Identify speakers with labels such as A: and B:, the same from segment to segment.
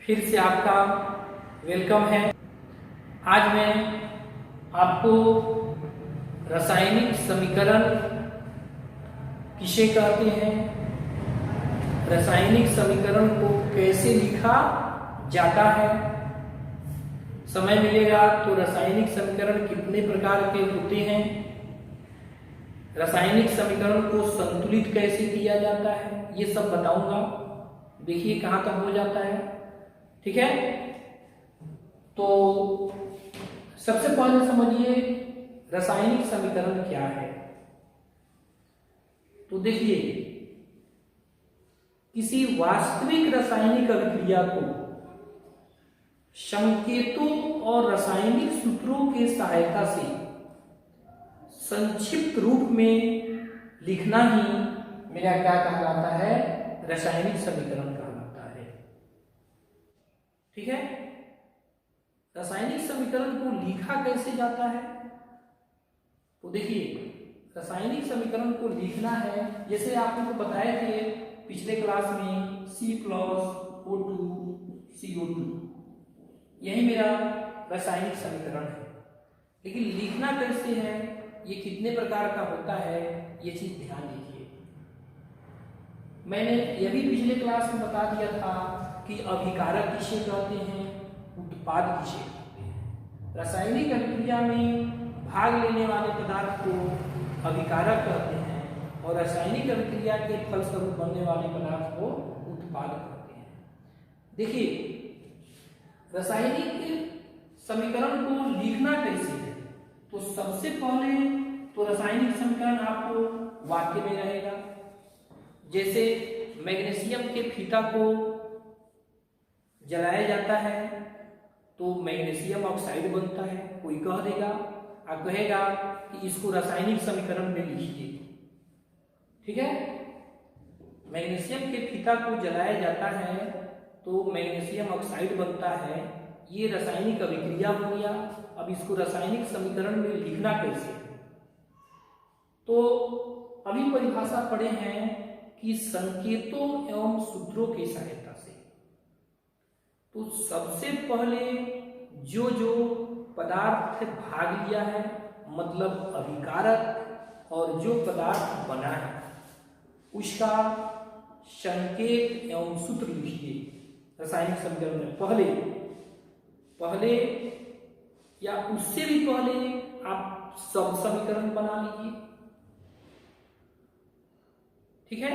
A: फिर से आपका वेलकम है। आज मैं आपको रासायनिक समीकरण किसे कहते हैं, रासायनिक समीकरण को कैसे लिखा जाता है, समय मिलेगा तो रासायनिक समीकरण कितने प्रकार के होते हैं, रासायनिक समीकरण को संतुलित कैसे किया जाता है, ये सब बताऊंगा। देखिए कहां तक हो जाता है, ठीक है। तो सबसे पहले समझिए रासायनिक समीकरण क्या है। तो देखिए किसी वास्तविक रासायनिक अभिक्रिया को संकेतों और रासायनिक सूत्रों के सहायता से संक्षिप्त रूप में लिखना ही मेरा क्या कहलाता है, रासायनिक समीकरण कहलाता है, ठीक है। रासायनिक समीकरण को लिखा कैसे जाता है, तो देखिए रासायनिक समीकरण को लिखना है, जैसे आपने को बताए थे पिछले क्लास में C+O2CO2, यही मेरा रासायनिक समीकरण है। लेकिन लिखना कैसे है, ये कितने प्रकार का होता है, ये चीज ध्यान दीजिए। मैंने यह भी पिछले क्लास में बता दिया था कि अभिकारक किसे कहते हैं, उत्पाद किसे कहते हैं। रासायनिक अभिक्रिया में भाग लेने वाले पदार्थ को अभिकारक कहते हैं और रासायनिक अभिक्रिया के फलस्वरूप बनने वाले पदार्थ को उत्पाद कहते हैं। देखिए रासायनिक समीकरण को लिखना कैसे है, तो सबसे पहले तो रासायनिक समीकरण आपको वाक्य में रहेगा। जैसे मैग्नीशियम के फीता को जलाया जाता है तो मैग्नीशियम ऑक्साइड बनता है, कोई कह देगा और कहेगा कि इसको रासायनिक समीकरण में लिखिए, ठीक है। मैग्नीशियम के फीता को जलाया जाता है तो मैग्नीशियम ऑक्साइड बनता है, ये रासायनिक अभिक्रिया हो गया। अब इसको रासायनिक समीकरण में लिखना कैसे, तो अभी परिभाषा पढ़े हैं कि संकेतों एवं सूत्रों की सहायता से। तो सबसे पहले जो जो पदार्थ भाग लिया है, मतलब अभिकारक, और जो पदार्थ बना है उसका संकेत एवं सूत्र लिखिए रासायनिक समीकरण में। पहले या उससे भी पहले आप सब समीकरण बना लीजिए, ठीक है।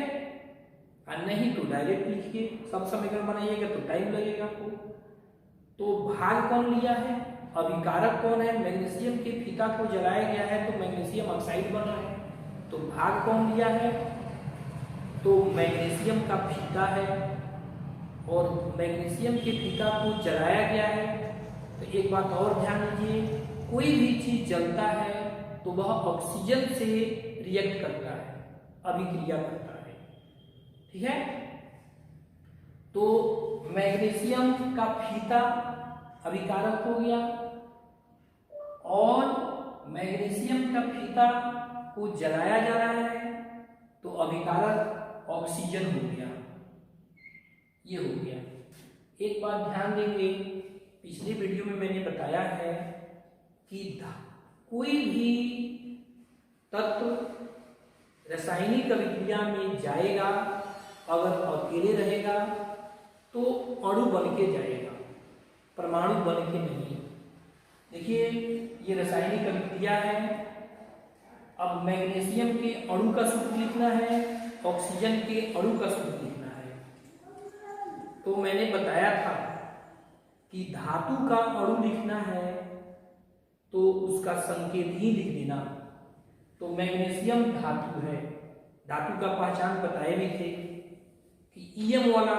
A: और नहीं तो डायरेक्ट लिखिए, सब समीकरण बनाइएगा तो टाइम लगेगा आपको। तो भाग कौन लिया है, अभिकारक कौन है, मैग्नीशियम के फीता को जलाया गया है तो मैग्नीशियम ऑक्साइड बना है। तो भाग कौन लिया है, तो मैग्नीशियम का फीता है और मैग्नीशियम के फीता को जलाया गया है। तो एक बात और ध्यान दीजिए, कोई भी चीज जलता है तो वह ऑक्सीजन से रिएक्ट करता है, अभिक्रिया करता है, ठीक है। तो मैग्नीशियम का फीता अभिकारक हो गया और मैग्नीशियम का फीता को जलाया जा रहा है तो अभिकारक ऑक्सीजन हो गया, ये हो गया। एक बात ध्यान देंगे, पिछले वीडियो में मैंने बताया है कि कोई भी तत्व रासायनिक अभिक्रिया में जाएगा, अगर अकेले रहेगा तो अणु बन के जाएगा, परमाणु बन के नहीं। देखिए ये रासायनिक अभिक्रिया है। अब मैग्नीशियम के अणु का सूत्र लिखना है, ऑक्सीजन के अणु का सूत्र लिखना है। तो मैंने बताया था कि धातु का अणु लिखना है तो उसका संकेत ही लिख देना। तो मैग्नीशियम धातु है, धातु का पहचान बताए भी थे कि ईएम वाला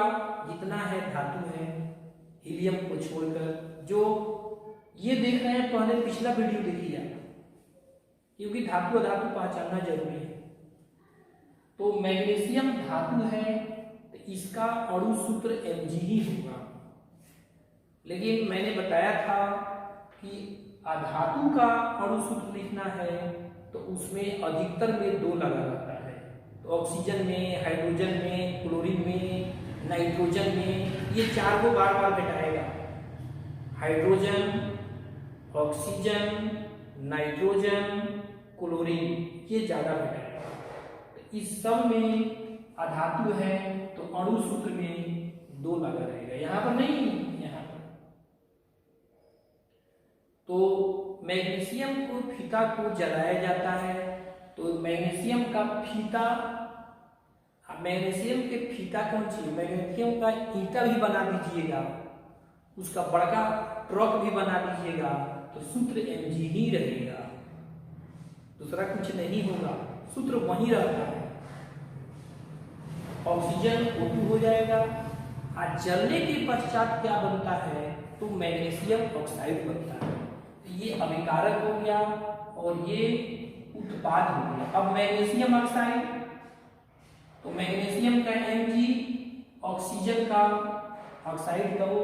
A: जितना है धातु है, हीलियम को छोड़कर। जो ये देख रहे हैं पहले पिछला वीडियो देखिए, क्योंकि धातु अधातु पहचानना जरूरी है। तो मैग्नीशियम धातु है तो इसका अणु सूत्र Mg ही होगा। लेकिन मैंने बताया था कि अधातु का अणु सूत्र लिखना है तो उसमें अधिकतर में 2 लगा रहता है। तो ऑक्सीजन में, हाइड्रोजन में, क्लोरीन में नाइट्रोजन में ये 4 को बार बार घटाएगा, हाइड्रोजन, ऑक्सीजन, नाइट्रोजन, क्लोरीन, ये ज्यादा घटाएगा। तो इस सब में अधातु है तो अणु सूत्र में 2 लगा रहेगा, यहाँ पर नहीं, यहाँ पर। तो मैग्नीशियम को फीता को जलाया जाता है, तो मैग्नीशियम का फीता, मैग्नीशियम के फीता कौन सी, मैग्नीशियम का ईंटा भी बना दीजिएगा, उसका बड़का ट्रक भी बना दीजिएगा, तो सूत्र Mg ही रहेगा, दूसरा कुछ नहीं होगा, सूत्र वही रहता है। ऑक्सीजन O2 हो जाएगा, और जलने के पश्चात क्या बनता है, तो मैग्नीशियम ऑक्साइड बनता है। ये अभिकारक हो गया और ये उत्पाद हो गया। अब मैग्नीशियम ऑक्साइड, तो मैग्नीशियम का Mg, ऑक्सीजन का ऑक्साइड का वो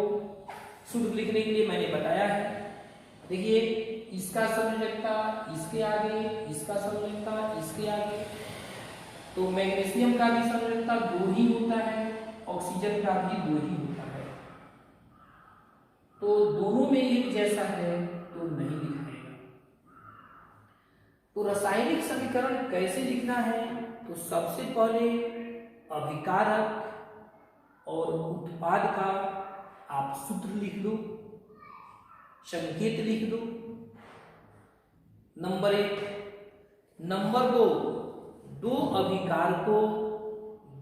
A: सूत्र लिखने के लिए मैंने बताया है। देखिए इसका संयोजकता इसके आगे, इसका संयोजकता इसके आगे, तो मैग्नीशियम का भी संयोजकता 2 ही होता है, ऑक्सीजन का भी 2 ही होता है, तो दोनों में एक जैसा है तो नहीं दिखाएगा। तो रासायनिक समीकरण कैसे लिखना है, तो सबसे पहले अभिकारक और उत्पाद का आप सूत्र लिख लो, संकेत लिख दो, नंबर 1। नंबर 2, 2 अभिकारकों,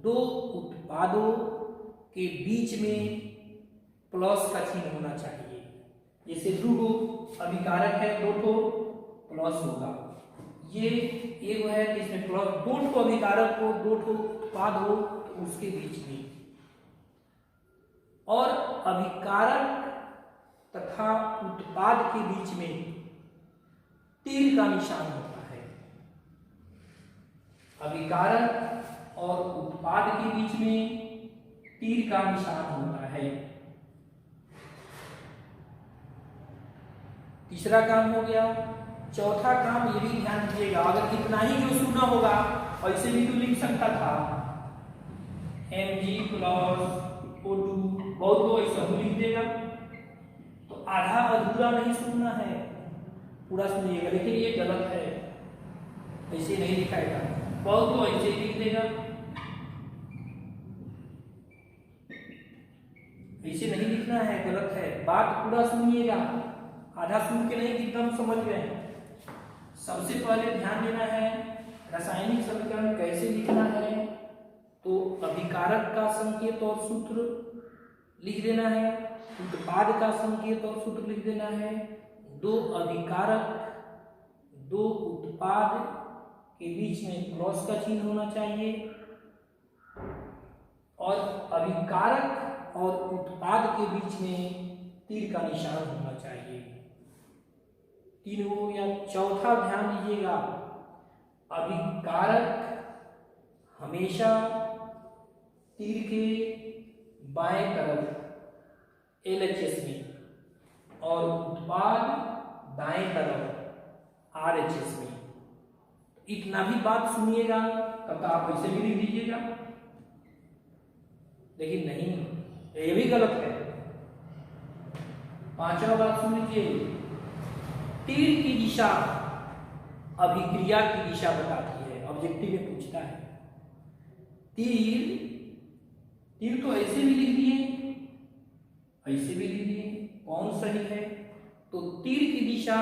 A: 2 उत्पादों के बीच में प्लस का चिन्ह होना चाहिए। जैसे 2 अभिकारक है, 2 तो प्लस होगा, ये एक है कि इसमें प्लस, 2 अभिकारक हो, 2 उत्पाद हो, तो उसके बीच में, और अभिकारक तथा उत्पाद के बीच में तीर का निशान होता है। अभिकारक और उत्पाद के बीच में तीर का निशान होता है। तीसरा काम हो गया। चौथा काम ये भी ध्यान दीजिएगा, अगर इतना ही जो सुना होगा ऐसे भी तो लिख सकता था, Mg प्लस O2, बहुत को ऐसा ही लिख देगा, तो आधा अधूरा नहीं सुनना है, पूरा सुनिएगा। लेकिन ये गलत है, ऐसे नहीं लिखाएगा, बहुत को ऐसे लिख देगा, ऐसे नहीं लिखना है, गलत है। बात पूरा सुनिएगा, आधा सुन के नहीं एकदम समझ गए। सबसे पहले ध्यान देना है रासायनिक समीकरण कैसे लिखना है, तो अभिकारक का संकेत और सूत्र लिख देना है, उत्पाद का संकेत और सूत्र लिख देना है, 2 अभिकारक 2 उत्पाद के बीच में क्रॉस का चिन्ह होना चाहिए, और अभिकारक और उत्पाद के बीच में तीर का निशान होना चाहिए। 3 हो गया। चौथा ध्यान दीजिएगा, अभिकारक हमेशा तीर के बाएं तरफ LHS में और उत्पाद दाएं तरफ RHS में। इतना भी बात सुनिएगा, तब तो आप ऐसे भी लिख दीजिएगा, लेकिन नहीं, ये भी गलत है। पांचवा बात सुन लीजिए, तीर की दिशा अभिक्रिया की दिशा बताती है, ऑब्जेक्टिव में पूछता है। तीर तो ऐसे भी लिख दिए, ऐसे भी लिख दिए, कौन सही है, तो तीर की दिशा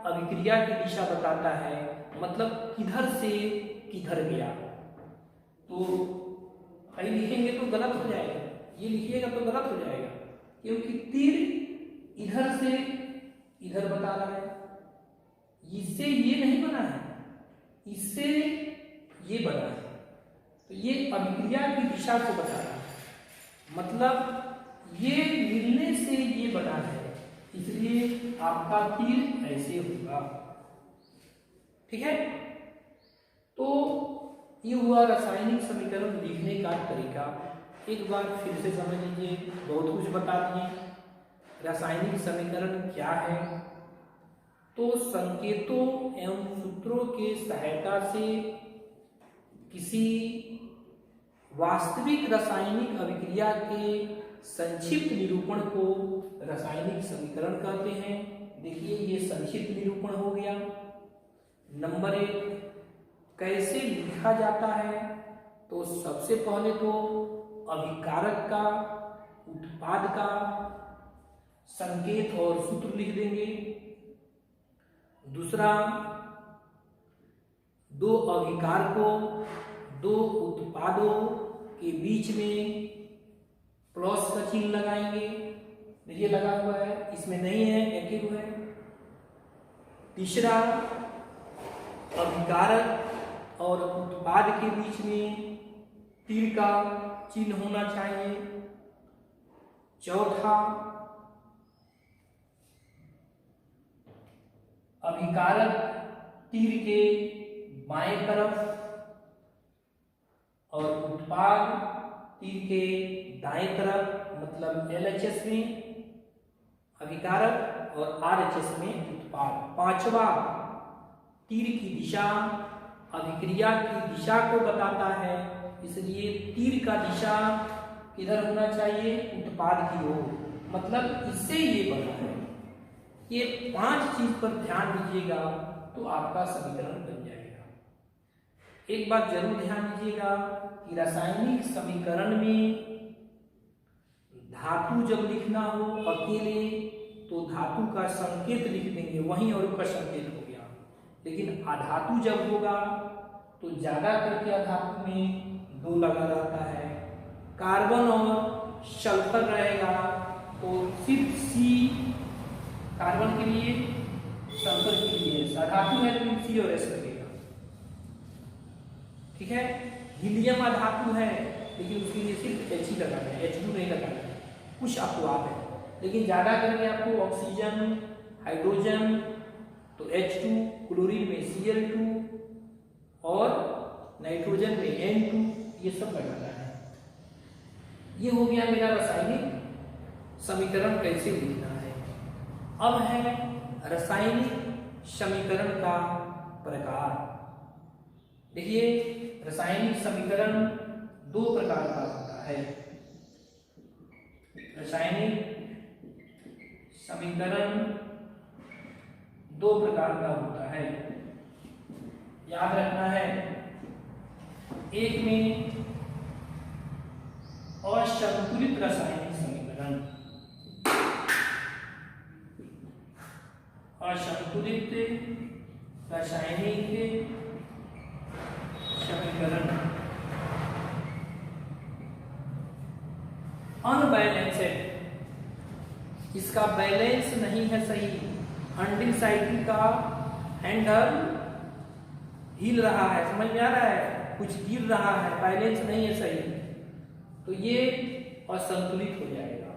A: अभिक्रिया की दिशा बताता है, मतलब किधर से किधर गया। तो ऐसे लिखेंगे तो गलत हो जाएगा, ये लिखिएगा तो गलत हो जाएगा, क्योंकि तीर इधर से इधर बता रहा है, इससे ये नहीं बना है, इससे ये बना है, तो ये अभिक्रिया की दिशा को बता रहा है, मतलब ये मिलने से ये बना है, इसलिए आपका तीर ऐसे होगा। ठीक है, तो ये हुआ रासायनिक समीकरण लिखने का तरीका। एक बार फिर से समझ लीजिए, बहुत कुछ बता दिए। रासायनिक समीकरण क्या है, तो संकेतों एवं सूत्रों के सहायता से किसी वास्तविक रासायनिक अभिक्रिया के संक्षिप्त निरूपण को रासायनिक समीकरण कहते हैं। देखिए ये संक्षिप्त निरूपण हो गया। नंबर 1, कैसे लिखा जाता है? तो सबसे पहले तो अभिकारक का, उत्पाद का संकेत और सूत्र लिख देंगे। दूसरा, दो अभिकारकों, दो उत्पादों के बीच में प्लस का चिन्ह लगाएंगे। ये लगा हुआ है, इसमें नहीं है, एक ही है। तीसरा, अभिकारक और उत्पाद के बीच में तीर का चिन्ह होना चाहिए। चौथा, अभिकारक तीर के बाएं तरफ और उत्पाद तीर के दाएं तरफ, मतलब LHS में अभिकारक और RHS में उत्पाद। पांचवा, तीर की दिशा अभिक्रिया की दिशा को बताता है, इसलिए तीर का दिशा किधर होना चाहिए? उत्पाद की ओर। मतलब इससे ये बना है। ये 5 चीज पर ध्यान दीजिएगा तो आपका समीकरण बन जाएगा। एक बात जरूर ध्यान दीजिएगा कि रासायनिक समीकरण में धातु जब लिखना हो अकेले तो धातु का संकेत लिख देंगे, वहीं और का संकेत हो गया। लेकिन अधातु जब होगा तो ज्यादा करके अधातु में 2 लगा रहता है। कार्बन और सल्फर रहेगा तो सिर्फ C कार्बन के लिए, सल्फर के लिए। अधातु है तो C और S लगेगा। ठीक है। हीलियम अधातु है लेकिन उसके लिए सिर्फ H ही लगाना है, H2 नहीं लगाना है। कुछ अपवाद है, लेकिन ज्यादा करके आपको ऑक्सीजन, हाइड्रोजन तो H2, क्लोरीन में Cl2 और नाइट्रोजन में N2, ये सब लगाना है। ये हो गया मेरा रासायनिक समीकरण कैसे लिखना है। अब है रासायनिक समीकरण का प्रकार। देखिए रासायनिक समीकरण 2 प्रकार का होता है। रासायनिक समीकरण 2 प्रकार का होता है, याद रखना है। एक में असंतुलित रासायनिक समीकरण, असंतुलित रासायनिक समीकरण, अनबैलेंस्ड, इसका बैलेंस नहीं है सही। अनडिसाइकिल का हैंडल हिल रहा है, समझ में आ रहा है, कुछ गिर रहा है, बैलेंस नहीं है सही, तो ये असंतुलित हो जाएगा।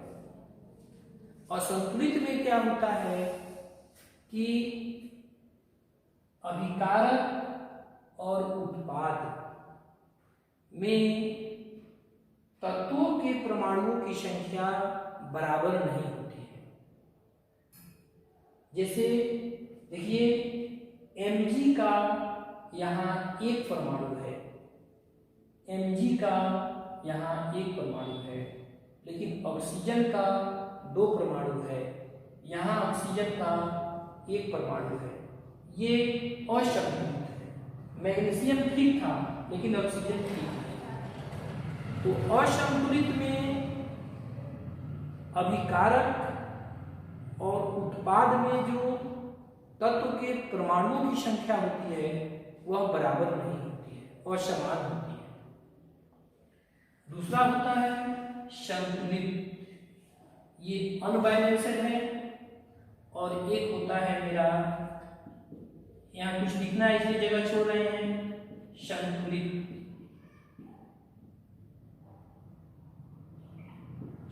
A: असंतुलित में क्या होता है कि अभिकारक और उत्पाद में तत्वों के परमाणुओं की संख्या बराबर नहीं होती है। जैसे देखिए Mg का यहाँ 1 परमाणु है, Mg का यहाँ 1 परमाणु है, लेकिन ऑक्सीजन का 2 परमाणु है, यहाँ ऑक्सीजन का 1 परमाणु है। ये असंतुलित है। मैग्नीशियम ठीक था लेकिन ऑक्सीजन ठीक नहीं था। तो असंतुलित में अभिकारक और उत्पाद में जो तत्व के परमाणुओं की संख्या होती है वह बराबर नहीं होती है, असमान होती है। दूसरा होता है संतुलित, ये अनबैलेंस्ड है। और एक होता है मेरा, यहाँ कुछ लिखना है इसलिए जगह छोड़ रहे हैं, संतुलित।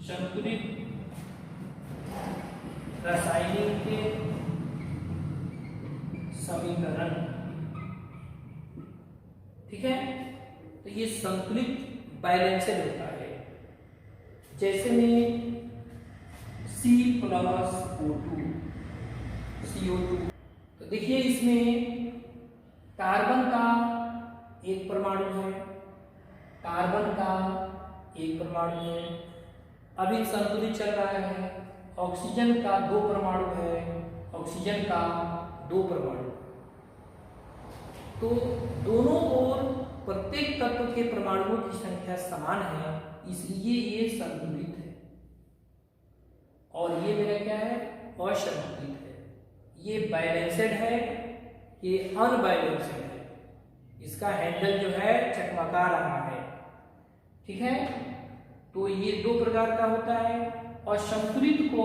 A: संतुलित रासायनिक समीकरण, ठीक है। तो ये संतुलित बैलेंस्ड होता है। जैसे में C+O2 CO2, तो देखिए इसमें कार्बन का 1 परमाणु है, कार्बन का एक परमाणु है, अभी संतुलित चल रहा है। ऑक्सीजन का 2 परमाणु है, ऑक्सीजन का 2 परमाणु। तो दोनों ओर प्रत्येक तत्व के परमाणुओं की संख्या समान है, इसलिए ये संतुलित है। और ये मेरा क्या है, असंतुलित है। ये बैलेंस्ड है, ये अनबैलेंस्ड है। इसका हैंडल जो है चकमका रहा है, ठीक है। तो ये 2 प्रकार का होता है। और संतुलित को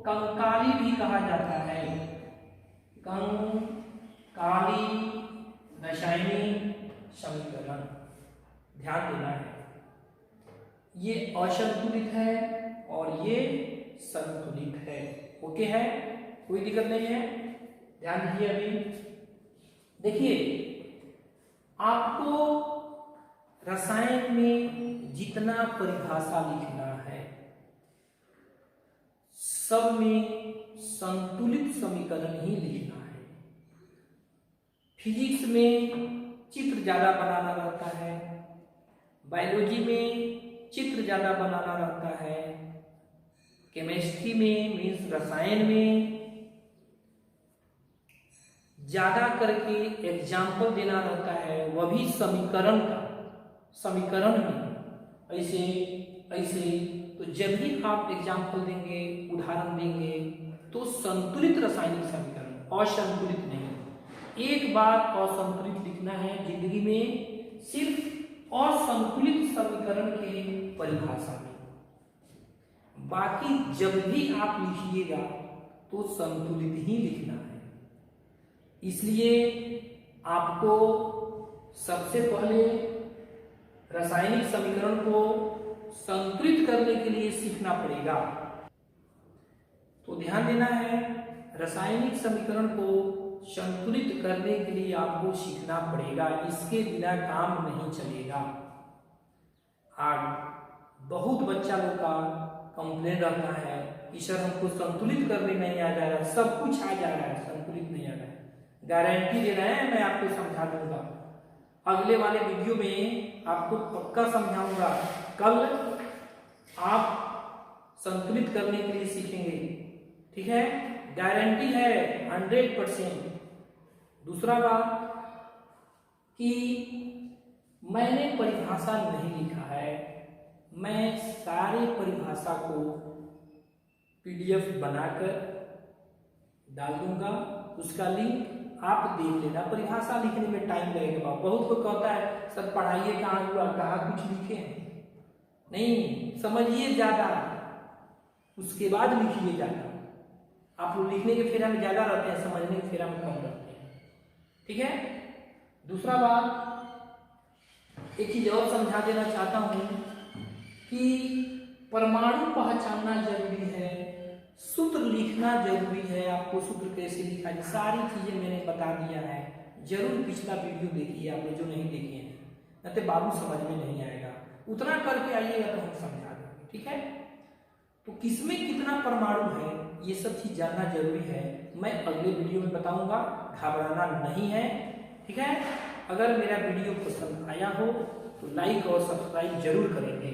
A: कंकाली भी कहा जाता है। कंकाली रासायनिक समीकरण, ध्यान देना है। ये असंतुलित है और ये संतुलित है। ओके है, कोई दिक्कत नहीं है, ध्यान दीजिए। अभी देखिए, आपको रसायन में जितना परिभाषा लिखना है सब में संतुलित समीकरण ही लिखना है। फिजिक्स में चित्र ज्यादा बनाना रहता है, बायोलॉजी में चित्र ज्यादा बनाना रहता है, केमिस्ट्री में मीन्स रसायन में ज्यादा करके एग्जाम्पल देना रहता है, वह भी समीकरण का, समीकरण में ऐसे ऐसे। तो जब भी आप एग्जाम्पल देंगे, उदाहरण देंगे, तो संतुलित रासायनिक समीकरण, असंतुलित नहीं। एक बार असंतुलित लिखना है जिंदगी में, सिर्फ असंतुलित समीकरण के परिभाषा में। बाकी जब भी आप लिखिएगा तो संतुलित ही लिखना है। इसलिए आपको सबसे पहले रासायनिक समीकरण को संतुलित करने के लिए सीखना पड़ेगा। तो ध्यान देना है, रासायनिक समीकरण को संतुलित करने के लिए आपको सीखना पड़ेगा, इसके बिना काम नहीं चलेगा। आज बहुत बच्चा लोग का कंप्लेन रहता है कि सर हमको संतुलित करने नहीं आ जा रहा, सब कुछ आ जा रहा है, संतुलित नहीं आ रहा है। गारंटी दे रहे हैं, मैं आपको समझा दूंगा। अगले वाले वीडियो में आपको पक्का समझाऊंगा। कल आप संतुलित करने के लिए सीखेंगे, ठीक है, गारंटी है 100%। दूसरा बात कि मैंने परिभाषा नहीं लिखा है, मैं सारे परिभाषा को PDF बनाकर डाल दूंगा, उसका लिंक आप देख लेना। परिभाषा लिखने में टाइम लगेगा। बहुत लोग कहता है सर पढ़ाइए कहाँ हुआ, कहाँ कुछ लिखे हैं। नहीं, समझिए ज्यादा, उसके बाद लिखिए ज्यादा। आप लोग लिखने के फेरा में ज्यादा रहते हैं, समझने के फेरा में कम रहते हैं, ठीक है। दूसरा बात, एक चीज और समझा देना चाहता हूं कि परमाणु पहचानना जरूरी है, सूत्र लिखना जरूरी है। आपको सूत्र कैसे लिखा है, सारी चीजें मैंने बता दिया है। जरूर पिछला वीडियो देखिए आपने जो नहीं देखे हैं, न तो बाबू समझ में नहीं आएगा। उतना करके आइएगा तो हम समझा देंगे, ठीक है। तो किसमें कितना परमाणु है ये सब चीज जानना जरूरी है। मैं अगले वीडियो में बताऊंगा, घबराना नहीं है, ठीक है। अगर मेरा वीडियो पसंद आया हो तो लाइक और सब्सक्राइब जरूर करेंगे।